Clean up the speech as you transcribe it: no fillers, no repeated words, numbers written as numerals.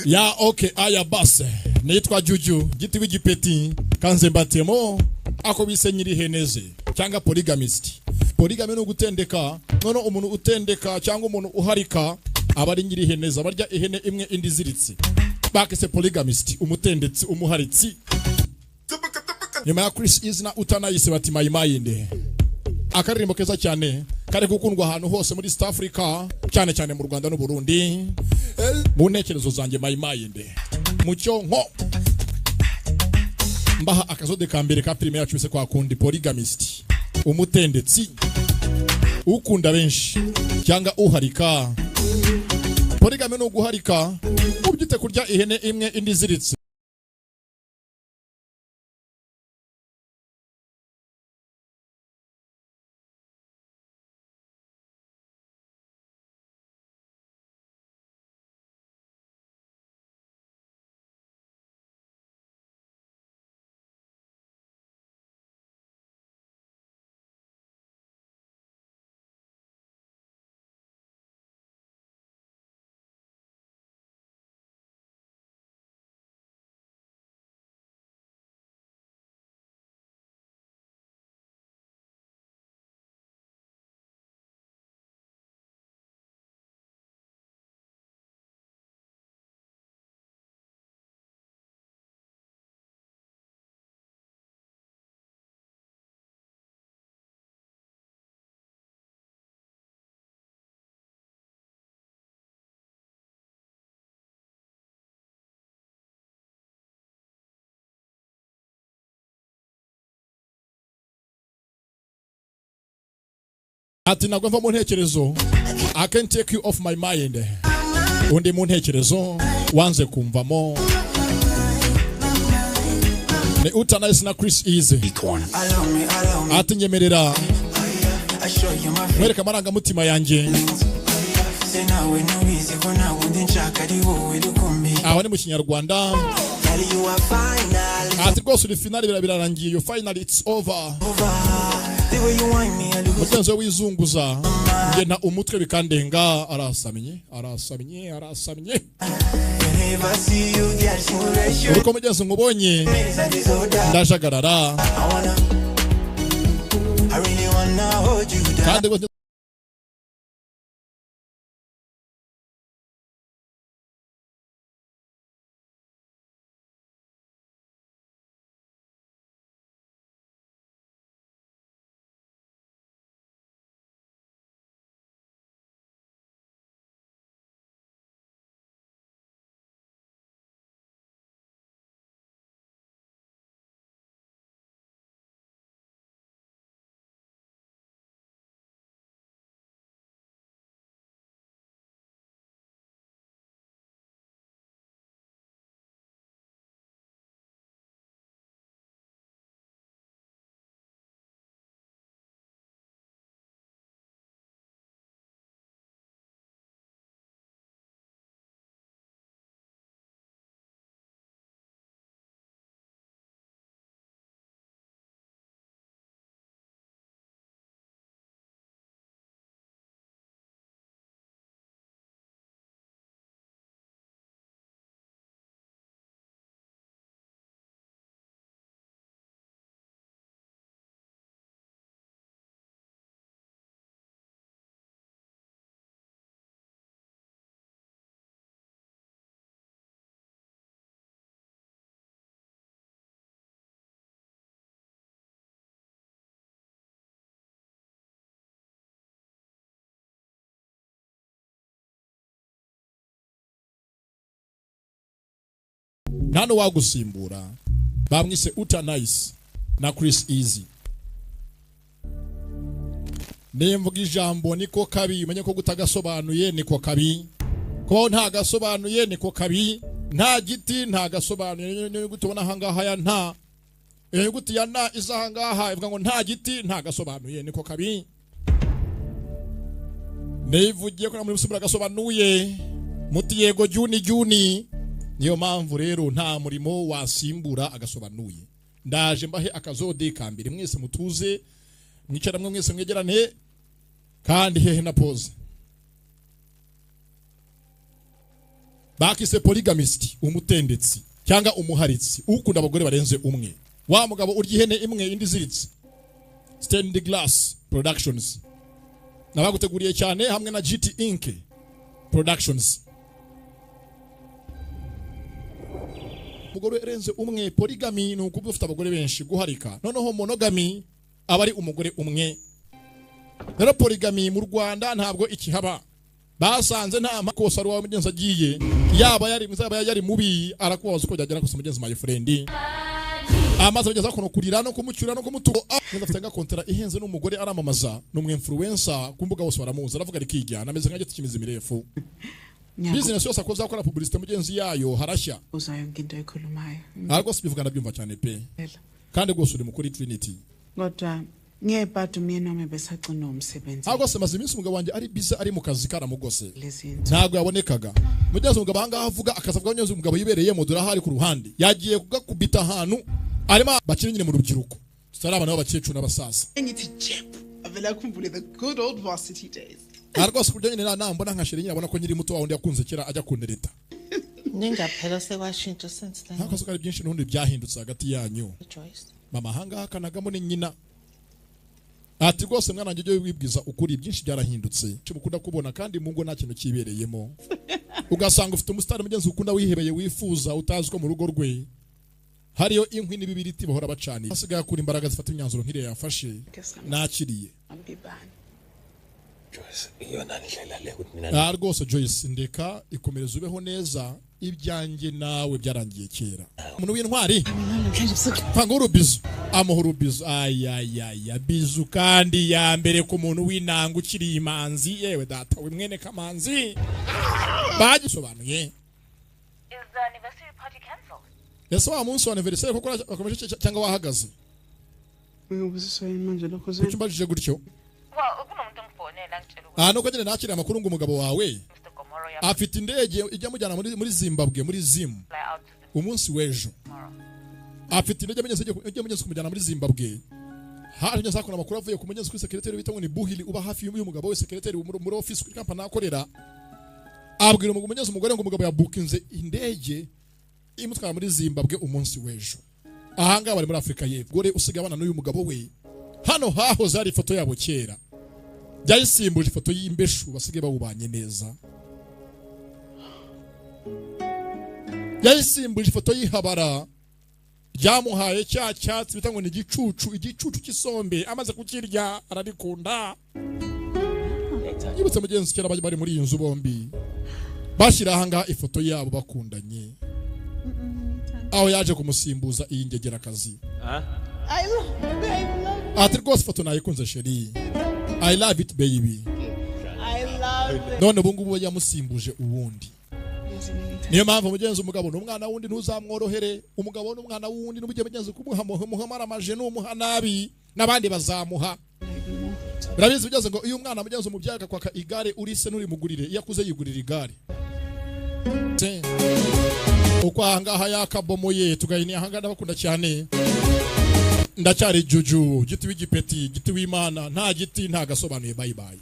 Ya okay aya base nitwa Juju giti w'igipeti kanze mbatemo ako bise nyiri heneze cyangwa polygamist. Polygamy no gutendeka nono umuntu utendeka cyangwa umuntu uharika abari nyiri heneze abarya ihene imwe indi ziritse bakese polygamist umutendetsi umuharitsi. Nyuma ya Chris Easy na Utanayise bati mayimayinde akaririmbo keza cyane kare gukundwa ahantu hose muri East Africa cyane cyane mu Rwanda no Burundi mu ntekerezo zanjye mayimayinde mucyo nko mbaha akazode kambere ka filime yacu bise kwa kundi polygamist umutendetsi ukunda benshi cyangwa uharika. Polygamy no guharika ubyite kurya ihene imwe indi ziritse. Ati nagwa mva mu ntekerezo I can take you off my mind. Undi mu ntekerezo wanze kumvamo ne Utanayise na Chris Easy. Ati nyemerera mwereka maranga mutima yanjye aho ni mu Kinyarwanda. Ati rwose uri finale birarangiye yo finally it's over. Mutenzo wizunguza ngena umutwe bikandenga arasamye uko mugeze ngubonye ndajagarara kandi nano wagusimbura bamwise Utanayise na Chris Easy. Nemvuga ijambo niko kabi umenye ko gutagasobanuye niko kabi ko nta gasobanuye niko kabi nta giti nta gasobanuye ni gutubona hangaha ya nta guti ya na izahangaha ivuga ngo nta giti nta gasobanuye niko kabi. Nevugiye ko muri musubira gasobanuye muti yego juni niyo mpamvu rero nta murimo wasimbura agasobanuye. Ndaje mbahe akazode kambere mwese mutuze mwicara mwese mwegerane kandi hehe na pose. bakise polygamist, umutendetsi cyangwa umuharitsi ukunda abagore barenze umwe. Wa mugabo urya ihene imwe indi ziritse. Stained Glass Productions nabaguteguriye cyane hamwe na GT Inc Productions. Umugore erenze umwe, polygamy ni ukuba ufite abagore benshi guharika. Noneho monogamy aba ari umugore umwe. Rero polygamy mu Rwanda ntabwo ikihaba. Basanze nta makosa ari wawe mugenzi agiye yaba yari mubi arakubaza uko byagera gusa mugenzi my friend. Amaze bageza kuno kurira no kumucyura no kumutugo afite kontera ihenze n'umugore aramamaza n'umwe influencer kumbuga bose baramuza aravuga rikijyana ameze nka giti kimizi mirefu. Business yose akoza akora publicity mugenzi yayo harashya. Uzayonke into ekhulumayo. Ariko sibivugana byumva cyane pe. Kandi gose uri mukuri Trinity. Kodwa ngephathu mina noma besagcina umsebenzi. Ariko semaze iminsi umugabo wanje ari busy ari mu kazi karamugose. Ntago yabonekaga. Mugenzi umugabo ahangaha avuga akazavuga nyose umugabo yibereye mu dura hari ku ruhande. Yagiye kugakubita ahantu arimo bakiri nyine mu rubyiruko. Saraba nabo bakecuru n'abasasa. Ngithi chep avela kumbule the good old varsity days. Ariko sikujya nyine nambona nka sheri nyine abona ko nyiri muto wawe ndi yakunze kera ajya kundereta. Ningaphela sekwashintsha since then. Hako sokari byinshi n'undi byahindutse hagati yanyu. Mama hanga kanagamo ni nyina. Ati rwose mwana njye wibwiza ukuri byinshi byarahindutse. Mukunda kubona kandi mungo nta kintu kibereyemo. Ugasanga ufite umusitari mugenzi ukunda wihebeye wifuza utazwe mu rugo rwe. Hariyo inkwi n'ibibiriti bahora bacani. Asigaye kuri imbaraga zifata imyanzuro nkire yafashe. Nakiriye. Joyce, iyo nandlela le ukuthi mina. Rwose Joyce ndeka ikomereza ubeho neza ibyanjye nawe byarangiye kera. Umuntu w'intwari. Panga urubizo. Amuhurubizo. Ayayaya bizu kandi ya mbere ku muntu w'inanga ukiri imanzi yewe data we mwene kamanzi. Bagisobanuye. Is the anniversary party cancelled? Ese wa munsi wa anniversary koko akomeje cyangwa wahagaze? Ngubusiswe manje lokho ze. Kumbajije gutyo. Well, kunomuntu ngifonela ngitshela Nuko nyine nakira amakuru ngo umugabo wawe afite indege ijya mujyana muri Zimbabwe muri Zim. Umunsi w'ejo. Afite indege ijya mugeze kumujyana muri Zimbabwe. Haje nzakora amakuru avuye ku mugenzi kuri secretary bita ngo ni Buhili uba hafi y'uyu mugabo we secretary muri office kuri company akorera. Abwira umugenzi umugore ngo umugabo yabukinze indege imutwara muri Zimbabwe umunsi w'ejo. Ahanga bari muri Afrika y'Epfo. Gore usigabana n'uyu mugabo we. Hano hahoze ari ifoto yabo kera. Byayisimbuje ifoto y'imbeshu basige bawubanye neza. Byayisimbuje ifoto yihabara. Byamuhaye cya cyatsi bita ngo ni igicucu cy'isombe amaze kukirya arabikunda. Yibutse mugenzi kera bari muri iyi nzu bombi. Bashyira ahanga ifoto yabo bakundanye. Aho yaje kumusimbuza iyi ngegera kazi. I love Ati rwose foto nayikunze sheri. I love it baby. I love it. None ubu ngubu yamusimbuje uwundi. Niyo mpamvu mugenzi umugabo n'umwana wundi ntuzamworohere. Umugabo n'umwana wundi n'ubujye mugenzi kumuhamara amaje n'umuha nabi nabandi bazamuha. Birabizi bigeze ngo uyu mwana mugenzi umubyaka kwaka igare urise nuri mugurire yakuze yigurira igare. Uko ahangaha yakabomoye tugayini ahangana bakunda cyane. Ndacyari juju giti w'igipeti giti w'Imana nta giti nta gasobanuye bye bye.